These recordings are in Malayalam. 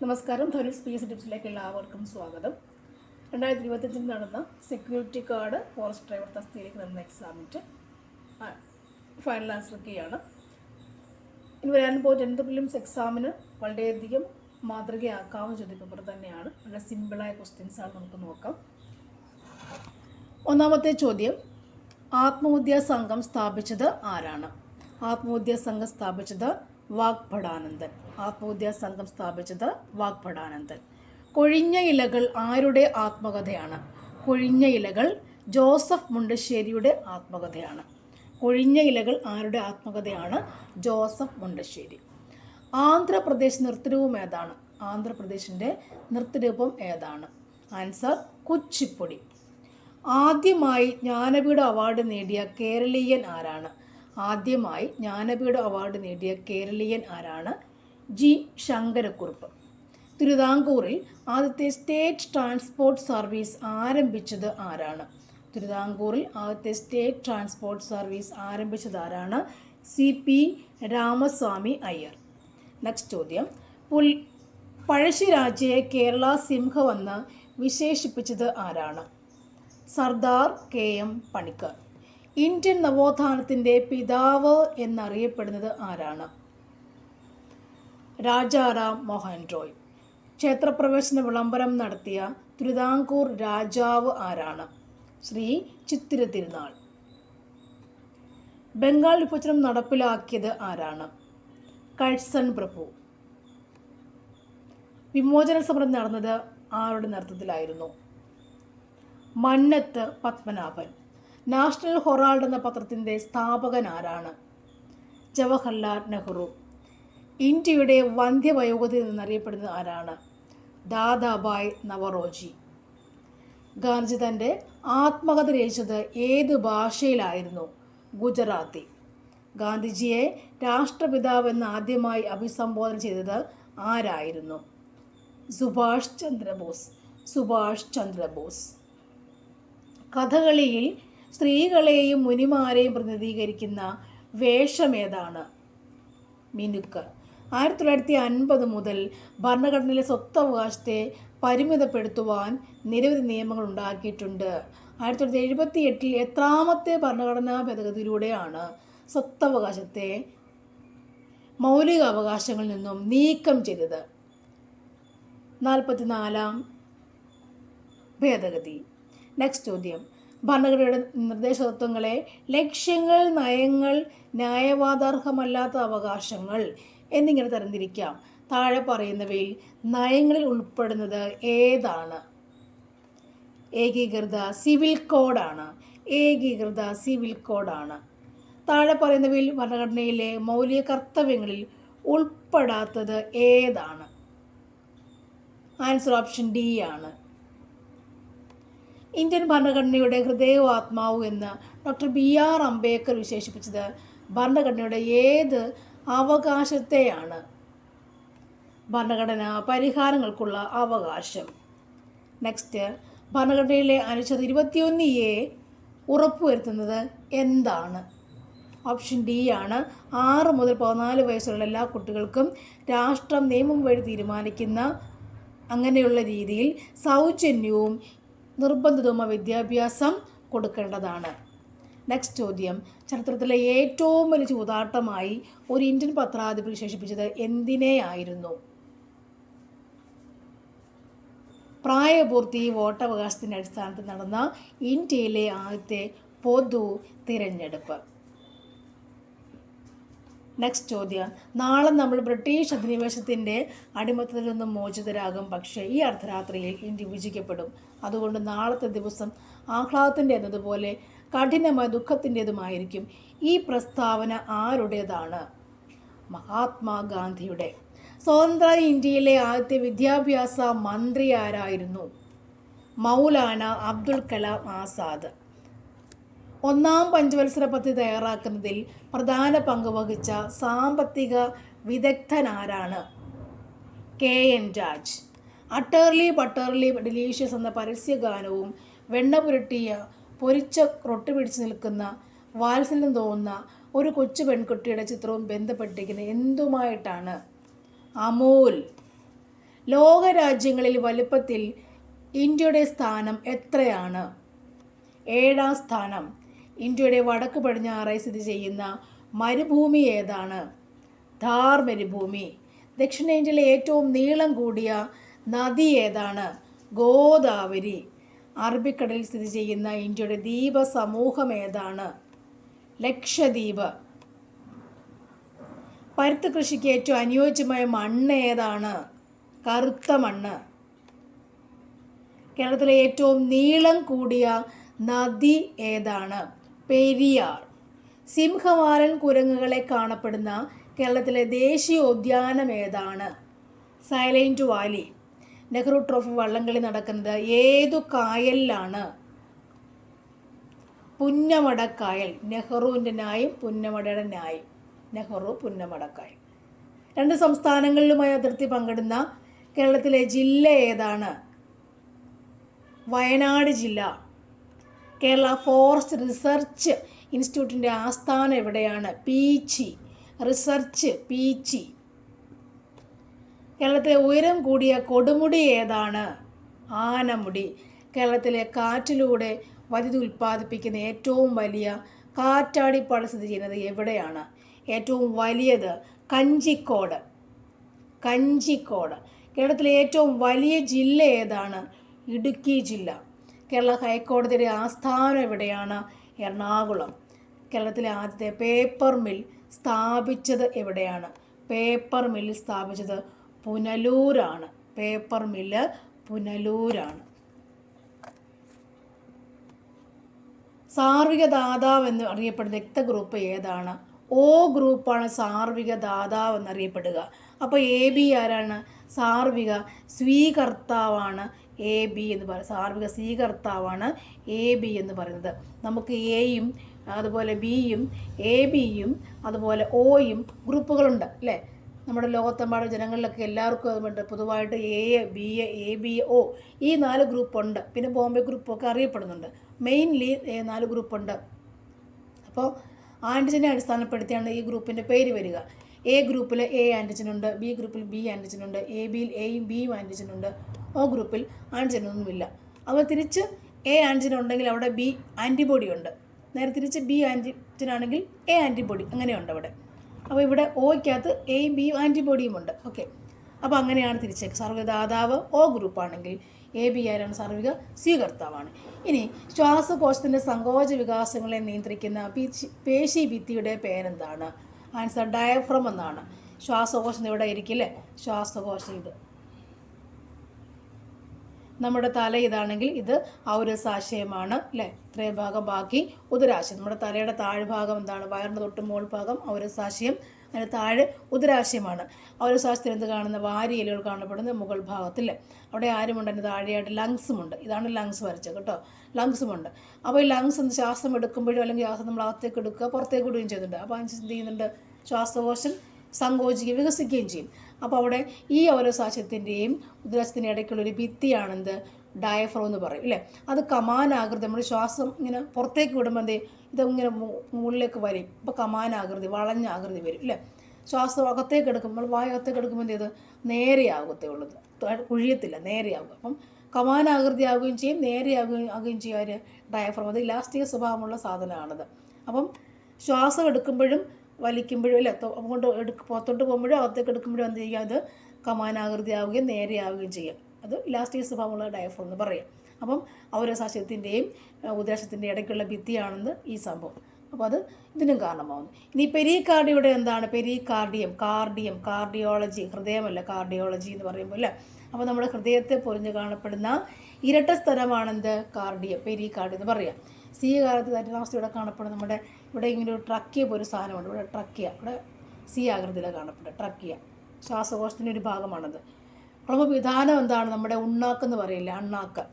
നമസ്കാരം. ധനുഷ് പി എസ് ടിപ്സിലേക്ക് എല്ലാവർക്കും സ്വാഗതം. 2025 നടന്ന സെക്യൂരിറ്റി ഗാർഡ് ഫോറസ്റ്റ് ഡ്രൈവർ തസ്തികയിലേക്ക് നടന്ന എക്സാമിൻ്റെ ഫൈനൽ ആൻസർ കീയാണ്. ഇനി വരാൻ പോകുന്ന പ്രിലിംസ് എക്സാമിന് വളരെയധികം മാതൃകയാക്കാവുന്ന ചോദ്യപേപ്പർ തന്നെയാണ്. വളരെ സിമ്പിളായ ക്വസ്റ്റ്യൻസാണ്. നമുക്ക് നോക്കാം. ഒന്നാമത്തെ ചോദ്യം, ആത്മവിദ്യാ സംഘം സ്ഥാപിച്ചത് ആരാണ്? ആത്മവിദ്യാ സംഘം സ്ഥാപിച്ചത് വാഗ്ഭടാനന്ദൻ. ആത്മവിദ്യാ സംഘം സ്ഥാപിച്ചത് വാഗ്ഭടാനന്ദൻ. കൊഴിഞ്ഞ ഇലകൾ ആരുടെ ആത്മകഥയാണ്? കൊഴിഞ്ഞ ഇലകൾ ജോസഫ് മുണ്ടശ്ശേരിയുടെ ആത്മകഥയാണ്. കൊഴിഞ്ഞ ഇലകൾ ആരുടെ ആത്മകഥയാണ്? ജോസഫ് മുണ്ടശ്ശേരി. ആന്ധ്രാപ്രദേശ് നൃത്തരൂപം ഏതാണ്? ആന്ധ്രാപ്രദേശിൻ്റെ നൃത്തരൂപം ഏതാണ്? ആൻസർ കുച്ചിപ്പുടി. ആദ്യമായി ജ്ഞാനപീഠ അവാർഡ് നേടിയ കേരളീയൻ ആരാണ്? ആദ്യമായി ജ്ഞാനപീഠ അവാർഡ് നേടിയ കേരളീയൻ ആരാണ്? ജി ശങ്കരക്കുറുപ്പ്. തിരുവിതാംകൂറിൽ ആദ്യത്തെ സ്റ്റേറ്റ് ട്രാൻസ്പോർട്ട് സർവീസ് ആരംഭിച്ചത് ആരാണ്? തിരുവിതാംകൂറിൽ ആദ്യത്തെ സ്റ്റേറ്റ് ട്രാൻസ്പോർട്ട് സർവീസ് ആരംഭിച്ചത് ആരാണ്? C P Ramaswami Iyer. Next ചോദ്യം, പഴശ്ശിരാജയെ കേരള സിംഹമെന്ന് വിശേഷിപ്പിച്ചത് ആരാണ്? Sardar K M Panikkar. Indian നവോത്ഥാനത്തിൻ്റെ പിതാവ് എന്നറിയപ്പെടുന്നത് ആരാണ്? രാജാറാം മോഹൻ റോയ്. ക്ഷേത്രപ്രവേശന വിളംബരം നടത്തിയ തിരുവിതാംകൂർ രാജാവ് ആരാണ്? ശ്രീ ചിത്തിര തിരുനാൾ. ബംഗാൾ വിഭജനം നടപ്പിലാക്കിയത് ആരാണ്? കഴ്സൺ പ്രഭു. വിമോചന സമരം നടന്നത് ആരുടെ നേതൃത്വത്തിലായിരുന്നു? മന്നത്ത് പത്മനാഭൻ. നാഷണൽ ഹൊറാൾഡ് എന്ന പത്രത്തിൻ്റെ സ്ഥാപകൻ ആരാണ്? ജവഹർലാൽ നെഹ്റു. ഇന്ത്യയുടെ വന്ധ്യവയോധികൻ എന്നറിയപ്പെടുന്നത് ആരാണ്? ദാദാഭായ് നവറോജി. ഗാന്ധിജി തൻ്റെ ആത്മകഥ രചിച്ചത് ഏത് ഭാഷയിലായിരുന്നു? ഗുജറാത്തി. ഗാന്ധിജിയെ രാഷ്ട്രപിതാവ് എന്ന് ആദ്യമായി അഭിസംബോധന ചെയ്തത് ആരായിരുന്നു? സുഭാഷ് ചന്ദ്രബോസ്. സുഭാഷ് ചന്ദ്രബോസ്. കഥകളിയിൽ സ്ത്രീകളെയും മുനിമാരെയും പ്രതിനിധീകരിക്കുന്ന വേഷമേതാണ്? മിനുക്ക്. 1950 മുതൽ ഭരണഘടനയിലെ സ്വത്തവകാശത്തെ പരിമിതപ്പെടുത്തുവാൻ നിരവധി നിയമങ്ങൾ ഉണ്ടാക്കിയിട്ടുണ്ട്. 1978 എത്രാമത്തെ ഭരണഘടനാ ഭേദഗതിയിലൂടെയാണ് സ്വത്തവകാശത്തെ മൗലിക അവകാശങ്ങളിൽ നിന്നും നീക്കം ചെയ്തത്? 44-ാം ഭേദഗതി. നെക്സ്റ്റ് ചോദ്യം, ഭരണഘടനയുടെ നിർദ്ദേശ തത്വങ്ങളെ ലക്ഷ്യങ്ങൾ, നയങ്ങൾ, ന്യായവാദാർഹമല്ലാത്ത അവകാശങ്ങൾ എന്നിങ്ങനെ തരംതിരിക്കാം. താഴെ പറയുന്നവയിൽ നയങ്ങളിൽ ഉൾപ്പെടുന്നത് ഏതാണ്? ഏകീകൃത സിവിൽ കോഡാണ്. ഏകീകൃത സിവിൽ കോഡാണ്. താഴെ പറയുന്നവയിൽ ഭരണഘടനയിലെ മൗലിക കർത്തവ്യങ്ങളിൽ ഉൾപ്പെടാത്തത് ഏതാണ്? ആൻസർ ഓപ്ഷൻ ഡി ആണ്. ഇന്ത്യൻ ഭരണഘടനയുടെ ഹൃദയവും ആത്മാവും എന്ന് ഡോക്ടർ BR അംബേദ്കർ വിശേഷിപ്പിച്ചത് ഭരണഘടനയുടെ ഏത് അവകാശത്തെയാണ്? ഭരണഘടന പരിഹാരങ്ങൾക്കുള്ള അവകാശം. നെക്സ്റ്റ്, ഭരണഘടനയിലെ അനുച്ഛേദം 21A ഉറപ്പുവരുത്തുന്നത് എന്താണ്? ഓപ്ഷൻ ഡി ആണ്. 6 മുതൽ 14 വയസ്സുള്ള എല്ലാ കുട്ടികൾക്കും രാഷ്ട്രം നിയമം വഴി തീരുമാനിക്കുന്ന അങ്ങനെയുള്ള രീതിയിൽ സൗജന്യവും നിർബന്ധിതവുമായ വിദ്യാഭ്യാസം കൊടുക്കേണ്ടതാണ്. നെക്സ്റ്റ് ചോദ്യം, ചരിത്രത്തിലെ ഏറ്റവും വലിയ ചൂതാട്ടമായി ഒരു ഇന്ത്യൻ പത്രാധിപർ വിശേഷിപ്പിച്ചത് എന്തിനെയായിരുന്നു? പ്രായപൂർത്തി വോട്ടവകാശത്തിൻ്റെ അടിസ്ഥാനത്തിൽ നടന്ന ഇന്ത്യയിലെ ആദ്യത്തെ പൊതു തിരഞ്ഞെടുപ്പ്. നെക്സ്റ്റ് ചോദ്യം, നാളെ നമ്മൾ ബ്രിട്ടീഷ് അധിനിവേശത്തിൻ്റെ അടിമത്തത്തിൽ നിന്നും മോചിതരാകും. പക്ഷേ ഈ അർദ്ധരാത്രിയിൽ ഇന്ത്യ വിഭജിക്കപ്പെടും. അതുകൊണ്ട് നാളത്തെ ദിവസം ആഹ്ലാദത്തിൻ്റെ എന്നതുപോലെ കഠിനമായ ദുഃഖത്തിൻ്റെതുമായിരിക്കും. ഈ പ്രസ്താവന ആരുടേതാണ്? മഹാത്മാഗാന്ധിയുടെ. സ്വതന്ത്ര ഇന്ത്യയിലെ ആദ്യത്തെ വിദ്യാഭ്യാസ മന്ത്രി ആരായിരുന്നു? മൗലാന അബ്ദുൽ കലാം ആസാദ്. 1ാം പഞ്ചവത്സര പദ്ധതി തയ്യാറാക്കുന്നതിൽ പ്രധാന പങ്ക് വഹിച്ച സാമ്പത്തിക വിദഗ്ധനാരാണ്? KN രാജ്. അട്ടേർലി ബട്ടർലി ഡെലീഷ്യസ് എന്ന പരസ്യഗാനവും വെണ്ണ പൊരിച്ച റൊട്ടി പിടിച്ചു നിൽക്കുന്ന വാത്സല്യം തോന്നുന്ന ഒരു കൊച്ചു പെൺകുട്ടിയുടെ ചിത്രവും ബന്ധപ്പെട്ടിരിക്കുന്നത് എന്തുമായിട്ടാണ്? അമൂൽ. ലോകരാജ്യങ്ങളിൽ വലുപ്പത്തിൽ ഇന്ത്യയുടെ സ്ഥാനം എത്രയാണ്? 7ാം സ്ഥാനം. ഇന്ത്യയുടെ വടക്ക് പടിഞ്ഞാറായി സ്ഥിതി ചെയ്യുന്ന മരുഭൂമി ഏതാണ്? ഥാർ മരുഭൂമി. ദക്ഷിണേന്ത്യയിലെ ഏറ്റവും നീളം കൂടിയ നദി ഏതാണ്? ഗോദാവരി. അറബിക്കടലിൽ സ്ഥിതി ചെയ്യുന്ന ഇന്ത്യയുടെ ദ്വീപ സമൂഹം ഏതാണ്? ലക്ഷദ്വീപ്. പരുത്തി കൃഷിക്ക് ഏറ്റവും അനുയോജ്യമായ മണ്ണ് ഏതാണ്? കറുത്ത മണ്ണ്. കേരളത്തിലെ ഏറ്റവും നീളം കൂടിയ നദി ഏതാണ്? പെരിയാർ. സിംഹവാലൻ കുരങ്ങുകളെ കാണപ്പെടുന്ന കേരളത്തിലെ ദേശീയോദ്യാനം ഏതാണ്? Silent Valley. നെഹ്റു ട്രോഫി വള്ളംകളി നടക്കുന്നത് ഏതു കായലിലാണ്? പുന്നമടക്കായൽ. നെഹ്റുവിൻ്റെ ന്യായം, പുന്നമടയുടെ ന്യായം. നെഹ്റു പുന്നമടക്കായൽ. 2 സംസ്ഥാനങ്ങളിലുമായി അതിർത്തി പങ്കിടുന്ന കേരളത്തിലെ ജില്ല ഏതാണ്? വയനാട് ജില്ല. കേരള ഫോറസ്റ്റ് റിസർച്ച് ഇൻസ്റ്റിറ്റ്യൂട്ടിൻ്റെ ആസ്ഥാനം എവിടെയാണ്? പീച്ചി. റിസർച്ച് പീച്ചി. കേരളത്തിലെ ഉയരം കൂടിയ കൊടുമുടി ഏതാണ്? ആനമുടി. കേരളത്തിലെ കാറ്റിലൂടെ വൈദ്യുതി ഉൽപ്പാദിപ്പിക്കുന്ന ഏറ്റവും വലിയ കാറ്റാടിപ്പാടം സ്ഥിതി ചെയ്യുന്നത് എവിടെയാണ്? ഏറ്റവും വലിയത് കഞ്ചിക്കോട്. കഞ്ചിക്കോട്. കേരളത്തിലെ ഏറ്റവും വലിയ ജില്ല ഏതാണ്? ഇടുക്കി ജില്ല. കേരള ഹൈക്കോടതിയുടെ ആസ്ഥാനം എവിടെയാണ്? എറണാകുളം. കേരളത്തിലെ ആദ്യത്തെ പേപ്പർ മിൽ സ്ഥാപിച്ചത് എവിടെയാണ്? പേപ്പർ മിൽ സ്ഥാപിച്ചത് പുനലൂരാണ്. Paper mill പുനലൂരാണ്. സാർവിക ദാതാവ് എന്ന് അറിയപ്പെടുന്ന രക്തഗ്രൂപ്പ് ഏതാണ്? O ഗ്രൂപ്പാണ് സാർവിക ദാതാവ് എന്നറിയപ്പെടുക. അപ്പോൾ AB ആരാണ്? സാർവിക സ്വീകർത്താവാണ് AB എന്ന് പറയുന്നത്. സാർവിക സ്വീകർത്താവാണ് AB എന്ന് പറയുന്നത്. നമുക്ക് Aയും അതുപോലെ Bയും ABയും അതുപോലെ Oയും ഗ്രൂപ്പുകളുണ്ട് അല്ലേ? നമ്മുടെ ലോകത്തെമ്പാടും ജനങ്ങളിലൊക്കെ എല്ലാവർക്കും അതുകൊണ്ട് പൊതുവായിട്ട് ABO ഈ 4 ഗ്രൂപ്പുണ്ട്. പിന്നെ ബോംബെ ഗ്രൂപ്പൊക്കെ അറിയപ്പെടുന്നുണ്ട്. മെയിൻലി 4 ഗ്രൂപ്പുണ്ട്. അപ്പോൾ ആൻറ്റിജനെ അടിസ്ഥാനപ്പെടുത്തിയാണ് ഈ ഗ്രൂപ്പിൻ്റെ പേര് വരിക. A ഗ്രൂപ്പിൽ A ആൻറ്റിജനുണ്ട്, B ഗ്രൂപ്പിൽ B ആൻറ്റിജനുണ്ട്, ABയിൽ Aയും Bയും ആൻറ്റിജനുണ്ട്, O ഗ്രൂപ്പിൽ ആൻറ്റിജനൊന്നുമില്ല. അപ്പോൾ തിരിച്ച് A ആൻറ്റിജൻ ഉണ്ടെങ്കിൽ അവിടെ B ആൻറ്റിബോഡി ഉണ്ട്. നേരെ തിരിച്ച് B ആൻറ്റിജനാണെങ്കിൽ A ആൻറ്റിബോഡി അങ്ങനെയുണ്ട് അവിടെ. അപ്പോൾ ഇവിടെ Oയ്ക്കകത്ത് Aയും Bയും ആൻറ്റിബോഡിയും ഉണ്ട്. ഓക്കെ, അപ്പോൾ അങ്ങനെയാണ് തിരിച്ചേക്ക്. സാർവികദാതാവ് O ഗ്രൂപ്പാണെങ്കിൽ AB ആരാണ്? സാർവിക സ്വീകർത്താവാണ്. ഇനി ശ്വാസകോശത്തിൻ്റെ സങ്കോച വികാസങ്ങളെ നിയന്ത്രിക്കുന്ന പേശി ഭിത്തിയുടെ പേരെന്താണ്? ആൻസർ ഡയഫ്രം എന്നാണ്. ശ്വാസകോശം ഇവിടെ ഇരിക്കില്ലേ? ശ്വാസകോശം ഇത്. നമ്മുടെ തല ഇതാണെങ്കിൽ ഇത് ഔരസാശയമാണ് അല്ലേ? ഇത്രയും ഭാഗം ബാക്കി ഉദരാശയം. നമ്മുടെ തലയുടെ താഴ്ഭാഗം എന്താണ്? വയറിൻ്റെ തൊട്ട് മുകൾ ഭാഗം ഔരസാശയം, അതിന് താഴെ ഉദരാശയമാണ്. ഔരസാശയത്തിൽ എന്ത് കാണുന്ന? വാരിയലുകൾ കാണപ്പെടുന്ന മുകൾ ഭാഗത്തില്ലേ? അവിടെ ആരുമുണ്ട്? അതിന് താഴെയായിട്ട് ലങ്സുമുണ്ട്. ഇതാണ് ലങ്സ് വരച്ചത് കേട്ടോ, ലങ്സുമുണ്ട്. അപ്പോൾ ഈ ലങ്സ് എന്ത് ശ്വാസം എടുക്കുമ്പോഴും അല്ലെങ്കിൽ ശ്വാസം നമ്മൾ അകത്തേക്ക് എടുക്കുക പുറത്തേക്ക് വിടുകയും ചെയ്യുന്നുണ്ട്. അപ്പോൾ അതിന് എന്ത് ചെയ്യുന്നുണ്ട്? ശ്വാസകോശം സങ്കോചിക്കുകയും വികസിക്കുകയും ചെയ്യും. അപ്പോൾ അവിടെ ഈ ഔരസാശയത്തിൻ്റെയും ഉദരാശയത്തിൻ്റെ ഇടയ്ക്കുള്ളൊരു ഭിത്തിയാണെന്ത്? ഡയഫ്രം എന്ന് പറയും അല്ലേ? അത് കമാനാകൃതി. നമ്മൾ ശ്വാസം ഇങ്ങനെ പുറത്തേക്ക് വിടുമ്പോൾ എന്തേ ഇതിങ്ങനെ മുകളിലേക്ക് വരും. അപ്പോൾ കമാനാകൃതി, വളഞ്ഞ ആകൃതി വരും അല്ലേ? ശ്വാസം അകത്തേക്ക് എടുക്കുമ്പോൾ, വായു അകത്തേക്ക് എടുക്കുമ്പോൾ എന്ത് ചെയ്ത് നേരെയാകത്തേ ഉള്ളത്, കുഴിയത്തില്ല, നേരെയാകുക. അപ്പം കമാനാകൃതി ആവുകയും ചെയ്യും, നേരെയാകുകയും ചെയ്യും. അവർ ഡയഫ്രം അത് ഇലാസ്റ്റിക സ്വഭാവമുള്ള സാധനമാണത്. അപ്പം ശ്വാസം എടുക്കുമ്പോഴും വലിക്കുമ്പോഴും അല്ലേ, അങ്ങോട്ട് പുറത്തോട്ട് പോകുമ്പോഴും അകത്തേക്ക് എടുക്കുമ്പോഴും എന്ത് ചെയ്യുക? അത് കമാനാകൃതി ആവുകയും നേരെയാവുകയും ചെയ്യും. അത് ഇലാസ്റ്റിക് സ്വഭാവമുള്ള ഡയഫ്രം എന്ന് പറയാം. അപ്പം ഔരസാശയത്തിൻ്റെയും ഉദരാശയത്തിൻ്റെ ഇടയ്ക്കുള്ള ഭിത്തിയാണെന്ന് ഈ സംഭവം. അപ്പോൾ അത് ഇതിനും കാരണമാകുന്നു. ഇനി പെരികാർഡിയുടെ എന്താണ്? പെരികാർഡിയം, കാർഡിയോളജി, ഹൃദയമല്ല കാർഡിയോളജി എന്ന് പറയുമ്പോൾ അല്ലേ? അപ്പോൾ നമ്മുടെ ഹൃദയത്തെ പൊറിഞ്ഞ് കാണപ്പെടുന്ന ഇരട്ട സ്ഥലമാണെന്ത്? കാർഡിയം, പെരികാർഡിയം എന്ന് പറയാം. സി കാലത്ത് തറ്റനാവസ്ഥ ഇവിടെ കാണപ്പെടും. നമ്മുടെ ഇവിടെ ഇങ്ങനെ ഒരു ട്രക്കിയ പോലൊരു സാധനമുണ്ട്. ഇവിടെ ട്രക്കിയ, ഇവിടെ സി ആകൃതിയിലാണ് കാണപ്പെടുക. ട്രക്കിയ ശ്വാസകോശത്തിൻ്റെ ഒരു ഭാഗമാണത്. ക്രമവിധാനം എന്താണ്? നമ്മുടെ ഉണ്ണാക്കെന്ന് പറയില്ല, അണ്ണാക്ക്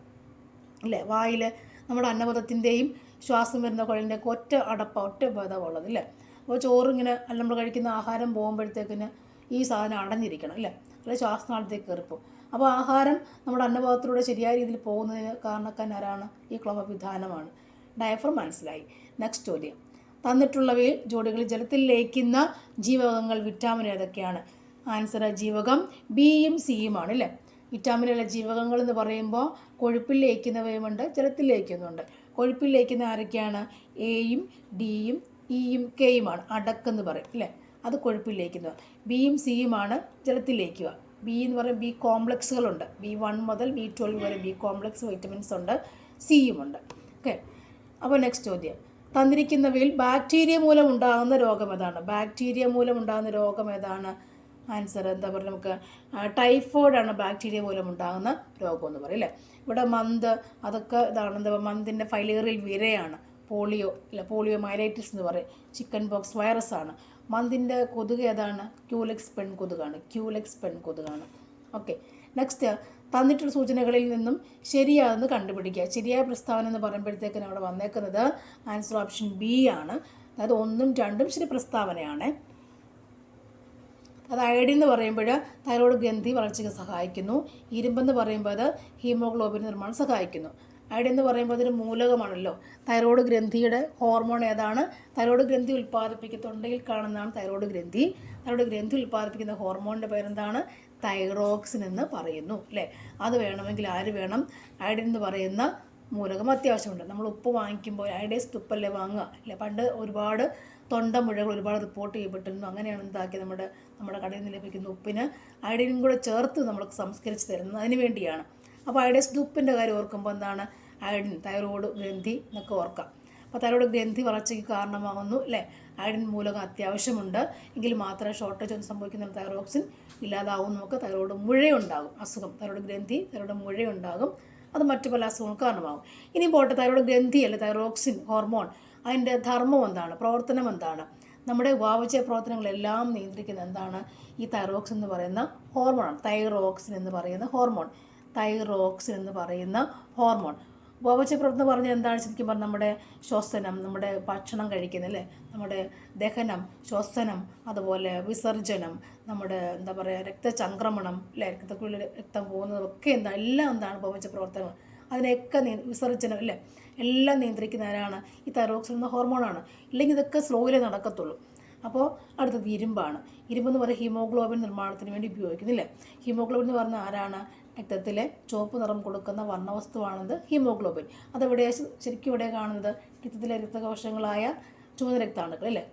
അല്ലേ? വായിൽ നമ്മുടെ അന്നപഥത്തിൻ്റെയും ശ്വാസം വരുന്ന കുഴലിൻ്റെ ഒറ്റ ഭേദമുള്ളത് അല്ലേ? അപ്പോൾ ചോറിങ്ങനെ നമ്മൾ കഴിക്കുന്ന ആഹാരം പോകുമ്പോഴത്തേക്കിന് ഈ സാധനം അടഞ്ഞിരിക്കണം അല്ലേ? അല്ലെങ്കിൽ ശ്വാസനാളത്തേക്ക് കയറിപ്പോവും. അപ്പോൾ ആഹാരം നമ്മുടെ അന്നഭാഗത്തിലൂടെ ശരിയായ രീതിയിൽ പോകുന്നതിന് കാരണക്കാരൻ ആരാണ്? ഈ ക്രമവിധാനമാണ്. ഡയഫ്രം മനസ്സിലായി. നെക്സ്റ്റ് ചോദ്യം. തന്നിട്ടുള്ളവയിൽ ജോഡികളിൽ ജലത്തിൽ ലയിക്കുന്ന ജീവകങ്ങൾ വിറ്റാമിൻ ഏതൊക്കെയാണ്? ആൻസർ ജീവകം ബിയും സിയുമാണ് അല്ലേ? വിറ്റാമിനുള്ള ജീവകങ്ങൾ എന്ന് പറയുമ്പോൾ കൊഴുപ്പിൽ ലയിക്കുന്നവയുമുണ്ട്, ജലത്തിൽ ലയിക്കുന്നുണ്ട്. കൊഴുപ്പിൽ ലയിക്കുന്ന ആരൊക്കെയാണ്? എയും ഡിയും ഇയും കെയുമാണ്. അടക്കെന്ന് പറയും അല്ലേ, അത് കൊഴുപ്പിൽ ലയിക്കുന്നത്. ബിയും സിയുമാണ് ജലത്തിൽ ലയിക്കുക. ബി എന്ന് പറയുമ്പോൾ ബി കോംപ്ലക്സുകളുണ്ട്. B1 മുതൽ B12 വരെ ബി കോംപ്ലക്സ് വൈറ്റമിൻസ് ഉണ്ട്, സിയുമുണ്ട്. ഓക്കെ, അപ്പോൾ നെക്സ്റ്റ് ചോദ്യം, തന്നിരിക്കുന്നവയിൽ ബാക്ടീരിയ മൂലം ഉണ്ടാകുന്ന രോഗം ഏതാണ്? ബാക്ടീരിയ മൂലം ഉണ്ടാകുന്ന രോഗം ഏതാണ്? ആൻസർ എന്താ പറയുക, നമുക്ക് ടൈഫോയിഡാണ് ബാക്ടീരിയ മൂലം ഉണ്ടാകുന്ന രോഗം എന്ന് പറയും അല്ലേ. ഇവിടെ മന്ത് അതൊക്കെ ഇതാണ്, എന്താ മന്തിൻ്റെ ഫൈലേറിയൽ വിരയാണ്. പോളിയോ മൈലൈറ്റിസ് എന്ന് പറയും. ചിക്കൻ പോക്സ് വൈറസ് ആണ്. മന്തിൻ്റെ കൊതുക് ഏതാണ്? ക്യൂലെക്സ് പെൺകൊതുകാണ്. ഓക്കെ, നെക്സ്റ്റ്, തന്നിട്ടുള്ള സൂചനകളിൽ നിന്നും ശരിയാണെന്ന് കണ്ടുപിടിക്കുക. ശരിയായ പ്രസ്താവന എന്ന് പറയുമ്പോഴത്തേക്കിന് അവിടെ വന്നേക്കുന്നത് ആൻസർ ഓപ്ഷൻ ബി ആണ്. അതായത് 1ഉം 2ഉം ശരി പ്രസ്താവനയാണ്. അത് അയഡിൻ എന്ന് പറയുമ്പോൾ തൈറോയ്ഡ് ഗ്രന്ഥി വളർച്ചയ്ക്ക് സഹായിക്കുന്നു. ഇരുമ്പെന്ന് പറയുമ്പോൾ അത് ഹീമോഗ്ലോബിൻ നിർമ്മാണം സഹായിക്കുന്നു. അയഡിൻ എന്ന് പറയുമ്പോൾ അതൊരു മൂലകമാണല്ലോ. തൈറോയ്ഡ് ഗ്രന്ഥിയുടെ ഹോർമോൺ ഏതാണ്? തൈറോയ്ഡ് ഗ്രന്ഥി ഉൽപ്പാദിപ്പിക്കത്തുണ്ടെങ്കിൽ കാണുന്നതാണ് തൈറോയ്ഡ് ഗ്രന്ഥി. തൈറോയ്ഡ് ഗ്രന്ഥി ഉൽപ്പാദിപ്പിക്കുന്ന ഹോർമോണിൻ്റെ പേരെന്താണ്? തൈറോക്സിൻ എന്ന് പറയുന്നു അല്ലേ. അത് വേണമെങ്കിൽ ആര് വേണം? അയഡിൻ എന്ന് പറയുന്ന മൂലകം അത്യാവശ്യമുണ്ട്. നമ്മൾ ഉപ്പ് വാങ്ങിക്കുമ്പോൾ അയഡൈസ്ഡ് ഉപ്പല്ലേ വാങ്ങുക അല്ലേ. പണ്ട് ഒരുപാട് തൊണ്ടമുഴകൾ ഒരുപാട് റിപ്പോർട്ട് ചെയ്യപ്പെട്ടിരുന്നു. അങ്ങനെയാണ് എന്താക്കി നമ്മുടെ കടയിൽ നിന്ന് ലഭിക്കുന്ന ഉപ്പിന് അയഡിനും കൂടെ ചേർത്ത് നമ്മൾക്ക് സംസ്കരിച്ച് തരുന്നത് അതിന് വേണ്ടിയാണ്. അപ്പോൾ അയഡൈസ്ഡ് ഉപ്പിൻ്റെ കാര്യം ഓർക്കുമ്പോൾ എന്താണ്? അയഡിൻ, തൈറോയ്ഡ് ഗ്രന്ഥി എന്നൊക്കെ ഓർക്കാം. അപ്പോൾ തൈറോയ്ഡ് ഗ്രന്ഥി വളർച്ചയ്ക്ക് കാരണമാകുന്നു അല്ലേ. അയഡിൻ മൂലകം അത്യാവശ്യമുണ്ട്, എങ്കിൽ മാത്രമേ ഷോർട്ടേജ് ഒന്നും സംഭവിക്കുന്ന തൈറോക്സിൻ ഇല്ലാതാവും. നമുക്ക് തൈറോയ്ഡ് മുഴയുണ്ടാകും, അസുഖം തൈറോയ്ഡ് ഗ്രന്ഥി തൈറോയ്ഡ് മുഴയുണ്ടാകും. അത് മറ്റു പല അസുഖങ്ങൾക്ക് കാരണമാകും. ഇനി പോട്ടെ, തൈറോയ്ഡ് ഗ്രന്ഥി അല്ലെ തൈറോക്സിൻ ഹോർമോൺ, അതിൻ്റെ ധർമ്മം എന്താണ്? പ്രവർത്തനം എന്താണ്? നമ്മുടെ ഉപാപചയ പ്രവർത്തനങ്ങളെല്ലാം നിയന്ത്രിക്കുന്ന എന്താണ്? ഈ തൈറോക്സിൻ എന്ന് പറയുന്ന ഹോർമോണാണ്. തൈറോക്സിൻ എന്ന് പറയുന്ന ഹോർമോൺ ഉപാപചയ പ്രവർത്തനം പറഞ്ഞാൽ എന്താണ്? ശരിക്കും പറഞ്ഞാൽ നമ്മുടെ ശ്വസനം, നമ്മുടെ ഭക്ഷണം കഴിക്കുന്നത് അല്ലേ, നമ്മുടെ ദഹനം, ശ്വസനം, അതുപോലെ വിസർജനം, നമ്മുടെ എന്താ പറയുക രക്തചംക്രമണം അല്ലേ, രക്തക്കുള്ളിൽ രക്തം പോകുന്നതൊക്കെ എല്ലാം എന്താണ്? ഉപാപചയ പ്രവർത്തനങ്ങൾ. അതിനെയൊക്കെ വിസർജനം അല്ലേ, എല്ലാം നിയന്ത്രിക്കുന്ന ആരാണ്? ഈ തൈറോക്സിൻ എന്ന ഹോർമോണാണ്. ഇല്ലെങ്കിൽ ഇതൊക്കെ സ്ലോയിലേ നടക്കത്തുള്ളൂ. അപ്പോൾ അടുത്തത് ഇരുമ്പാണ്. ഇരുമ്പെന്ന് പറയുന്നത് ഹീമോഗ്ലോബിൻ നിർമ്മാണത്തിന് വേണ്ടി ഉപയോഗിക്കുന്നില്ലേ. ഹീമോഗ്ലോബിൻ എന്ന് പറഞ്ഞാൽ ആരാണ്? രക്തത്തിലെ ചുവപ്പ് നിറം കൊടുക്കുന്ന വർണ്ണവസ്തുവാണത് ഹീമോഗ്ലോബിൻ. അതെവിടെ ശരിക്കും ഇവിടെ കാണുന്നത്? രക്തത്തിലെ രക്തകോശങ്ങളായ ചുവന്ന രക്താണുക്കൾ അല്ലേ,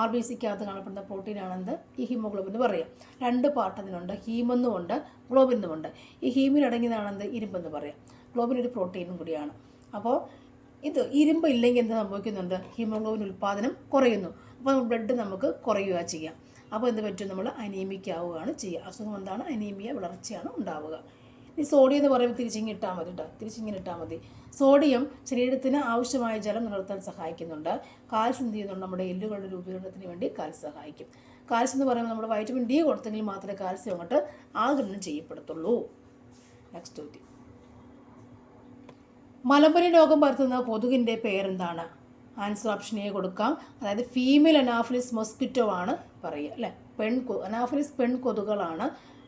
RBCക്കകത്ത് കാണപ്പെടുന്ന പ്രോട്ടീനാണെന്ത്? ഈ ഹീമോഗ്ലോബിൻ എന്ന് പറയുക. 2 പാർട്ട് അതിനുണ്ട്, ഹീമെന്നുമുണ്ട് ഗ്ലോബിനുമുണ്ട്. ഈ ഹീമിൽ അടങ്ങിയതാണെന്ത്? ഇരുമ്പെന്ന് പറയാം. ഗ്ലോബിൻ ഒരു പ്രോട്ടീനും കൂടിയാണ്. അപ്പോൾ ഇരുമ്പ് ഇല്ലെങ്കിൽ എന്ത് സംഭവിക്കുന്നുണ്ട്? ഹീമോഗ്ലോബിൻ ഉൽപ്പാദനം കുറയുന്നു. അപ്പോൾ ബ്ലഡ് നമുക്ക് കുറയുക ചെയ്യാം. അപ്പോൾ എന്ത് പറ്റും? നമ്മൾ അനീമിക് ആവുകയാണ് ചെയ്യുക. അസുഖം എന്താണ്? അനീമിയ, വളർച്ചയാണ് ഉണ്ടാവുക. ഈ സോഡിയം എന്ന് പറയുമ്പോൾ തിരിച്ചിങ്ങനെ ഇട്ടാൽ മതി. സോഡിയം ശരീരത്തിന് ആവശ്യമായ ജലം നിലനിർത്താൻ സഹായിക്കുന്നുണ്ട്. കാൽസ്യം എന്ത് ചെയ്യുന്നുണ്ട്? നമ്മുടെ എല്ലുകളുടെ രൂപീകരണത്തിന് വേണ്ടി കാൽസ്യം സഹായിക്കും. കാൽസ്യം എന്ന് പറയുമ്പോൾ നമ്മുടെ വൈറ്റമിൻ ഡി കൊടുത്തെങ്കിൽ മാത്രമേ കാൽസ്യം അങ്ങോട്ട് ആഗിരണം ചെയ്യപ്പെടത്തുള്ളൂ. നെക്സ്റ്റ് ചോദ്യം, മലമ്പനി രോഗം പരത്തുന്ന കൊതുകിൻ്റെ പേരെന്താണ്? ആൻസർ ഓപ്ഷൻ എ കൊടുക്കാം. അതായത് ഫീമെയിൽ അനാഫിലിസ് മൊസ്കിറ്റോ ആണ് പറയുക അല്ലേ. അനാഫിലിസ് പെൺകൊതുകളാണ്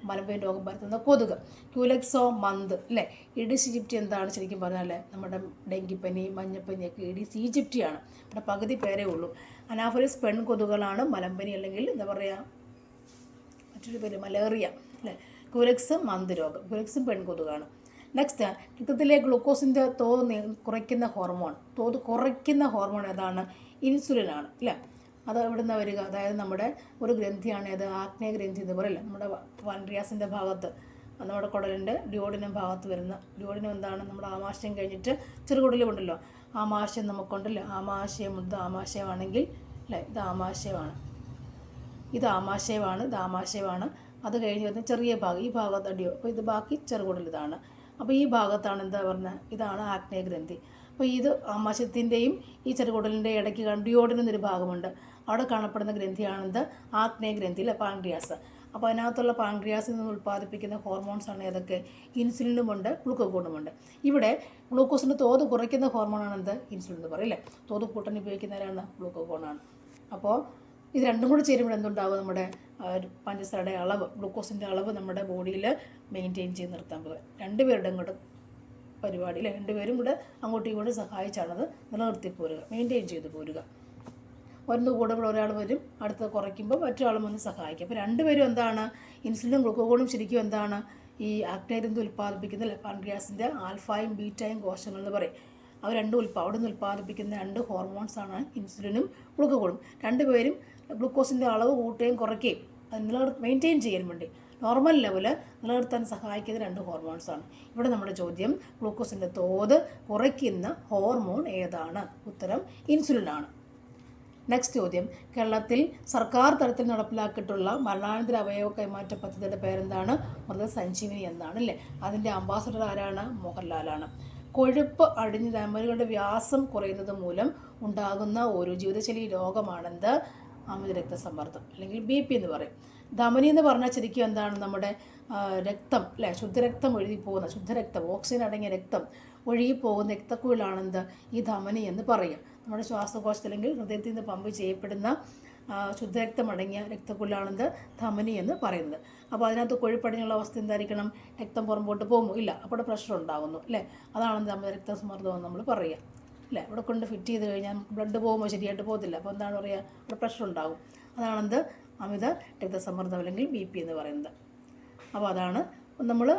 മലമ്പനി രോഗം പരത്തുന്ന കൊതുക്. ക്യൂലെക്സോ മന്ത് അല്ലേ. ഈഡിസ് ഈജിപ്റ്റി എന്താണ് ശരിക്കും പറഞ്ഞാൽ? നമ്മുടെ ഡെങ്കിപ്പനി, മഞ്ഞപ്പനിയൊക്കെ ഈഡിസ് ഈജിപ്റ്റിയാണ്. ഇവിടെ പകുതി പേരേ ഉള്ളൂ. അനാഫിലിസ് പെൺകൊതുകളാണ് മലമ്പനി, അല്ലെങ്കിൽ എന്താ പറയുക മറ്റൊരു പേര് മലേറിയ അല്ലേ. ക്യൂലെക്സ് മന്ത് രോഗം, ക്യൂലെക്സും പെൺകൊതുകാണ്. നെക്സ്റ്റ്, രക്തത്തിലെ ഗ്ലൂക്കോസിൻ്റെ തോത് കുറയ്ക്കുന്ന ഹോർമോൺ ഏതാണ്? ഇൻസുലിനാണ് അല്ലേ. അത് എവിടെ നിന്നാണ് വരിക? അതായത് നമ്മുടെ ഒരു ഗ്രന്ഥിയാണ് ഏത്? ആഗ്നേയ ഗ്രന്ഥി എന്ന് പറയില്ല, നമ്മുടെ പാൻക്രിയാസിൻ്റെ ഭാഗത്ത്, നമ്മുടെ കുടലിൻ്റെ ഡ്യൂഡിനം ഭാഗത്ത് വരുന്ന. ഡ്യൂഡിനം എന്താണ്? നമ്മുടെ ആമാശയം കഴിഞ്ഞിട്ട് ചെറുകുടലുണ്ടല്ലോ, ആമാശയം നമുക്കുണ്ടല്ലോ. ആമാശയമാണെങ്കിൽ അല്ലേ, ഇത് ആമാശയമാണ്. അത് കഴിഞ്ഞ് വരുന്ന ചെറിയ ഭാഗം, ഈ ഭാഗത്ത് അടിയോ. അപ്പോൾ ഇത് ബാക്കി ചെറുകുടൽ ഇതാണ്. അപ്പോൾ ഈ ഭാഗത്താണ് എന്താ പറഞ്ഞാൽ? ഇതാണ് ആഗ്നേയ ഗ്രന്ഥി. അപ്പോൾ ഇത് ആമാശയത്തിൻ്റെയും ഈ ചെറുകുടലിൻ്റെ ഇടയ്ക്ക് ഡ്യൂഡിനം എന്നൊരു ഭാഗമുണ്ട്. അവിടെ കാണപ്പെടുന്ന ഗ്രന്ഥിയാണെന്ത്? ആഗ്നേയ ഗ്രന്ഥി അല്ലെ, പാൻക്രിയാസ്. അപ്പോൾ അതിനകത്തുള്ള പാൻക്രിയാസിൽ നിന്ന് ഉൽപ്പാദിപ്പിക്കുന്ന ഹോർമോൺസാണ് ഏതൊക്കെ? ഇൻസുലിനുമുണ്ട് ഗ്ലൂക്കോഗോണുമുണ്ട്. ഇവിടെ ഗ്ലൂക്കോസിൻ്റെ തോത് കുറയ്ക്കുന്ന ഹോർമോണാണെന്ത്? ഇൻസുലിൻ എന്ന് പറയില്ലേ. തോത് കൂട്ടാൻ ഉപയോഗിക്കുന്നവരാണ് ഗ്ലൂക്കോഗോണാണ്. അപ്പോൾ ഇത് രണ്ടും കൂടി ചേരുമ്പോൾ എന്തുണ്ടാകും? നമ്മുടെ പഞ്ചസാരയുടെ അളവ്, ഗ്ലൂക്കോസിൻ്റെ അളവ് നമ്മുടെ ബോഡിയിൽ മെയിൻറ്റെയിൻ ചെയ്ത് നിർത്താൻ പോകുക. രണ്ടുപേരുടെ അങ്ങോട്ട് പരിപാടിയിൽ രണ്ടുപേരും കൂടെ അങ്ങോട്ടും ഇങ്ങോട്ടും സഹായിച്ചാണത് നിലനിർത്തി പോരുക, മെയിൻറ്റെയിൻ ചെയ്ത് പോരുക. ഒന്ന് കൂടുമ്പോൾ ഒരാൾ വരും, അടുത്ത് കുറയ്ക്കുമ്പോൾ മറ്റൊരാളും വന്ന് സഹായിക്കും. അപ്പോൾ രണ്ടുപേരും എന്താണ്? ഇൻസുലിനും ഗ്ലൂക്കോഗോണും ശരിക്കും എന്താണ്? ഈ ആക്ടൈൻ ഉൽപ്പാദിപ്പിക്കുന്ന പാൻക്രിയാസിൻ്റെ ആൽഫയും ബീറ്റയും കോശങ്ങൾ എന്ന് പറയും. അവ രണ്ടും അവിടെ നിന്ന് ഉൽപ്പാദിപ്പിക്കുന്ന 2 ഹോർമോൺസാണ് ഇൻസുലിനും ഗ്ലൂക്കോഗോണും. രണ്ടുപേരും ഗ്ലൂക്കോസിൻ്റെ അളവ് കൂട്ടുകയും കുറയ്ക്കുകയും അത് മെയിൻറ്റെയിൻ ചെയ്യാൻ വേണ്ടി നോർമൽ ലെവൽ നിലനിർത്താൻ സഹായിക്കുന്ന 2 ഹോർമോൺസാണ്. ഇവിടെ നമ്മുടെ ചോദ്യം ഗ്ലൂക്കോസിൻ്റെ തോത് കുറയ്ക്കുന്ന ഹോർമോൺ ഏതാണ്? ഉത്തരം ഇൻസുലിനാണ്. നെക്സ്റ്റ് ചോദ്യം, കേരളത്തിൽ സർക്കാർ തലത്തിൽ നടപ്പിലാക്കിയിട്ടുള്ള മരണാനന്തര അവയവ കൈമാറ്റ പദ്ധതിയുടെ പേരെന്താണ്? മൃത സഞ്ജീവനി എന്നാണ് അല്ലേ. അതിൻ്റെ അംബാസഡർ ആരാണ്? മോഹൻലാലാണ്. കൊഴുപ്പ് അടിഞ്ഞ് ധമനികളുടെ വ്യാസം കുറയുന്നത് മൂലം ഉണ്ടാകുന്ന ഒരു ജീവിതശൈലി രോഗമാണെന്ത്? അമിത രക്തസമ്മർദ്ദം അല്ലെങ്കിൽ BP എന്ന് പറയും. ധമനി എന്ന് പറഞ്ഞാൽ ശരിക്കും എന്താണ്? നമ്മുടെ രക്തം അല്ലേ, ശുദ്ധരക്തം ഒഴുകി പോകുന്ന ശുദ്ധരക്തം, ഓക്സിജൻ അടങ്ങിയ രക്തം ഒഴുകി പോകുന്ന രക്തക്കുഴലാണെന്ത്? ഈ ധമനി എന്ന് പറയുക. നമ്മുടെ ശ്വാസകോശത്തിൽ അല്ലെങ്കിൽ ഹൃദയത്തിൽ നിന്ന് പമ്പ് ചെയ്യപ്പെടുന്ന ശുദ്ധരക്തം അടങ്ങിയ രക്തക്കുഴലാണെന്ത്? ധമനി എന്ന് പറയുന്നത്. അപ്പോൾ അതിനകത്ത് കൊഴുപ്പടിഞ്ഞുള്ള അവസ്ഥ എന്തായിരിക്കണം? രക്തം പുറമ്പോട്ട് പോകുമോ? ഇല്ല. അപ്പോൾ പ്രഷർ ഉണ്ടാകുന്നു അല്ലേ. അതാണ് അമിത രക്തസമ്മർദ്ദം എന്ന് നമ്മൾ പറയുക അല്ലേ. ഇവിടെ കൊണ്ട് ഫിറ്റ് ചെയ്ത് കഴിഞ്ഞാൽ ബ്ലഡ് പോകുമ്പോൾ ശരിയായിട്ട് പോകത്തില്ല. അപ്പോൾ എന്താണ് പറയുക? ഇവിടെ പ്രഷർ ഉണ്ടാകും. അതാണെന്ത്? അമിത രക്തസമ്മർദ്ദം അല്ലെങ്കിൽ BP എന്ന് പറയുന്നത്. അപ്പോൾ അതാണ് നമ്മൾ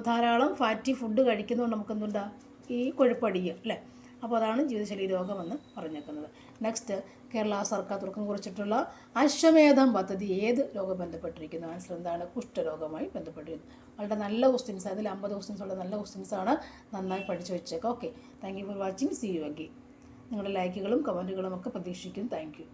ധാരാളം ഫാറ്റി ഫുഡ് കഴിക്കുന്നതുകൊണ്ട് നമുക്കെന്തുണ്ടാ? ഈ കൊഴുപ്പടിയുക അല്ലേ. അപ്പോൾ അതാണ് ജീവിതശൈലി രോഗമെന്ന് പറഞ്ഞേക്കുന്നത്. നെക്സ്റ്റ്, കേരള സർക്കാർ തുടക്കം കുറിച്ചിട്ടുള്ള അശ്വമേധം പദ്ധതി ഏത് രോഗം ബന്ധപ്പെട്ടിരിക്കുന്നു? ആൻസർ എന്താണ്? കുഷ്ഠരോഗമായി ബന്ധപ്പെട്ടിരിക്കുന്നു. വളരെ നല്ല ക്വസ്റ്റ്യൻസ്, അതിൽ 50 ക്വസ്റ്റ്യൻസ് ഉള്ള നല്ല ക്വസ്റ്റ്യൻസാണ്. നന്നായി പഠിച്ചു വെച്ചേക്കാം. Okay, thank you for watching. See you again. നിങ്ങളുടെ ലൈക്കുകളും കമൻറ്റുകളും ഒക്കെ പ്രതീക്ഷിക്കും. Thank you.